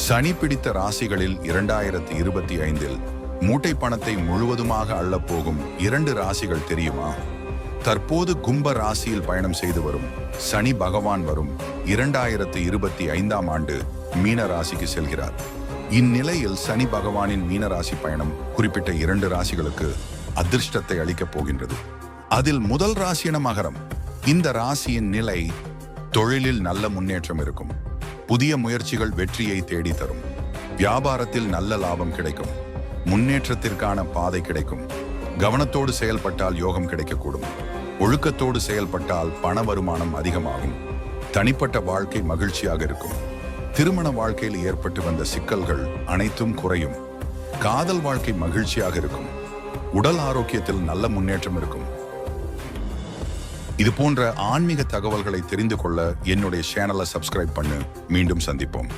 சனி பிடித்த ராசிகளில் 2025 மூட்டை பணத்தை முழுவதுமாக அள்ளப்போகும் 2 ராசிகள் தெரியுமா? தற்போது கும்ப ராசியில் பயணம் செய்து வரும் சனி பகவான் வரும் 2025 ஆண்டு மீன ராசிக்கு செல்கிறார். இந்நிலையில் சனி பகவானின் மீன ராசி பயணம் குறிப்பிட்ட 2 ராசிகளுக்கு அதிர்ஷ்டத்தை அளிக்கப் போகின்றது. அதில் முதல் ராசியான மகரம். இந்த ராசியின் நிலை தொழிலில் நல்ல முன்னேற்றம் இருக்கும். புதிய முயற்சிகள் வெற்றியை தேடி தரும். வியாபாரத்தில் நல்ல லாபம் கிடைக்கும். முன்னேற்றத்திற்கான பாதை கிடைக்கும். கவனத்தோடு செயல்பட்டால் யோகம் கிடைக்கக்கூடும். ஒழுக்கத்தோடு செயல்பட்டால் பண வருமானம் அதிகமாகும். தனிப்பட்ட வாழ்க்கை மகிழ்ச்சியாக இருக்கும். திருமண வாழ்க்கையில் ஏற்பட்டு வந்த சிக்கல்கள் அனைத்தும் குறையும். காதல் வாழ்க்கை மகிழ்ச்சியாக இருக்கும். உடல் ஆரோக்கியத்தில் நல்ல முன்னேற்றம் இருக்கும். இது போன்ற ஆன்மீக தகவல்களை தெரிந்து கொள்ள என்னுடைய சேனலை சப்ஸ்கிரைப் பண்ணு. மீண்டும் சந்திப்போம்.